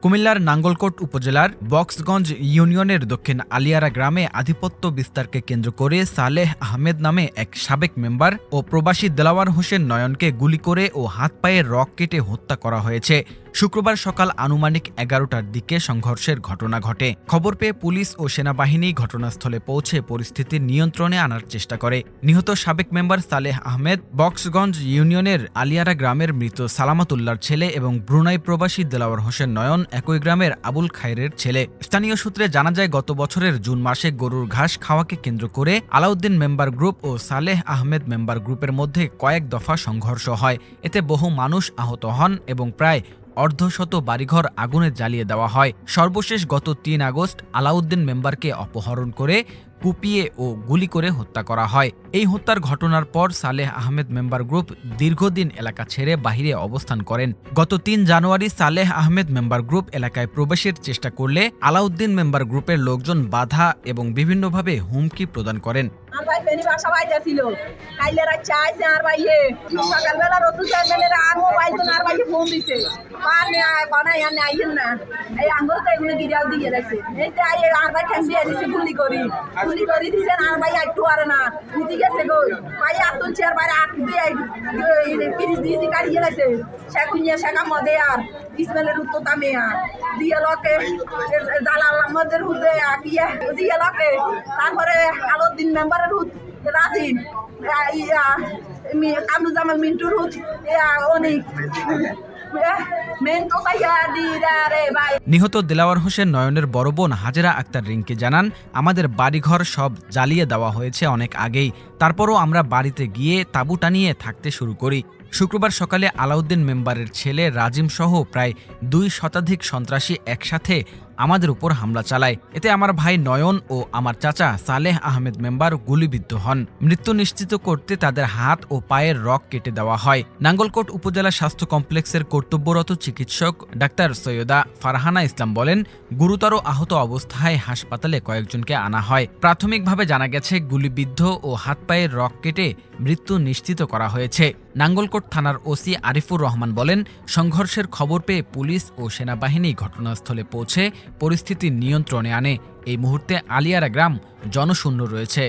কুমিল্লার নাঙ্গলকোট উপজেলার বক্সগঞ্জ ইউনিয়নের দক্ষিণ আলিয়ারা গ্রামে আধিপত্য বিস্তারকে কেন্দ্র করে সালেহ আহমেদ নামে এক সাবেক মেম্বার ও প্রবাসী দেলাওয়ার হোসেন নয়নকে গুলি করে ও হাত পায়ে রক কেটে হত্যা করা হয়েছে। শুক্রবার সকাল আনুমানিক ১১টার দিকে সংঘর্ষের ঘটনা ঘটে। খবর পেয়ে পুলিশ ও সেনাবাহিনী ঘটনাস্থলে পৌঁছে পরিস্থিতি নিয়ন্ত্রণে আনার চেষ্টা করে। নিহত সাবেক মেম্বার সালেহ আহমেদ বক্সগঞ্জ ইউনিয়নের আলিয়ারা গ্রামের মৃত সালামাতুল্লাহর ছেলে এবং ব্রুনাই প্রবাসী দেলাওয়ার হোসেন নয়ন একই গ্রামের আবুল খায়রের ছেলে। স্থানীয় সূত্রে জানা যায়, গত বছরের জুন মাসে গরুর ঘাস খাওয়াকে কেন্দ্র করে আলাউদ্দিন মেম্বার গ্রুপ ও সালেহ আহমেদ মেম্বার গ্রুপের মধ্যে কয়েক দফা সংঘর্ষ হয়। এতে বহু মানুষ আহত হন এবং প্রায় অর্ধশত বাড়িঘর আগুনে জ্বালিয়ে দেওয়া হয়। সর্বশেষ গত ৩ আগস্ট আলাউদ্দিন মেম্বারকে অপহরণ করে কুপিয়ে ও গুলি করে হত্যা করা হয়। এই হত্যার ঘটনার পর সালেহ আহমেদ মেম্বার গ্রুপ দীর্ঘদিন এলাকা ছেড়ে বাহিরে অবস্থান করেন। গত ৩ জানুয়ারি সালেহ আহমেদ মেম্বার গ্রুপ এলাকায় প্রবেশের চেষ্টা করলে আলাউদ্দিন মেম্বার গ্রুপের লোকজন বাধা এবং বিভিন্নভাবে হুমকি প্রদান করেন। তারপরে আলাউদ্দিন মেম্বারের রাজিন কামরুজ্জামান মিন্টুর অনেক নিহত দেলাওয়ার হোসেন নয়নের বড় বোন হাজেরা আক্তার রিংকি জানান, আমাদের বাড়িঘর সব জ্বালিয়ে দেওয়া হয়েছে অনেক আগেই। তারপরও আমরা বাড়িতে গিয়ে তাঁবু টানিয়ে থাকতে শুরু করি। শুক্রবার সকালে আলাউদ্দিন মেম্বারের ছেলে রাজিম সহ প্রায় ২ শতাধিক সন্ত্রাসী একসাথে আমাদের উপর হামলা চালায়। এতে আমার ভাই নয়ন ও আমার চাচা সালেহ আহমেদ মেম্বার গুলিবিদ্ধ হন। মৃত্যু নিশ্চিত করতে তাদের হাত ও পায়ের রক কেটে দেওয়া হয়। নাঙ্গলকোট উপজেলা স্বাস্থ্য কমপ্লেক্সের কর্তব্যরত চিকিৎসক ডাক্তার সৈয়দা ফারহানা ইসলাম বলেন, গুরুতর আহত অবস্থায় হাসপাতালে কয়েকজনকে আনা হয়। প্রাথমিকভাবে জানা গেছে, গুলিবিদ্ধ ও হাত পায়ের রক কেটে মৃত্যু নিশ্চিত করা হয়েছে। নাঙ্গলকোট থানার ওসি আরিফুর রহমান বলেন, সংঘর্ষের খবর পেয়ে পুলিশ ও সেনাবাহিনী ঘটনাস্থলে পৌঁছে পরিস্থিতি নিয়ন্ত্রণে আনে। এই মুহূর্তে আলিয়ারা গ্রাম জনশূন্য রয়েছে।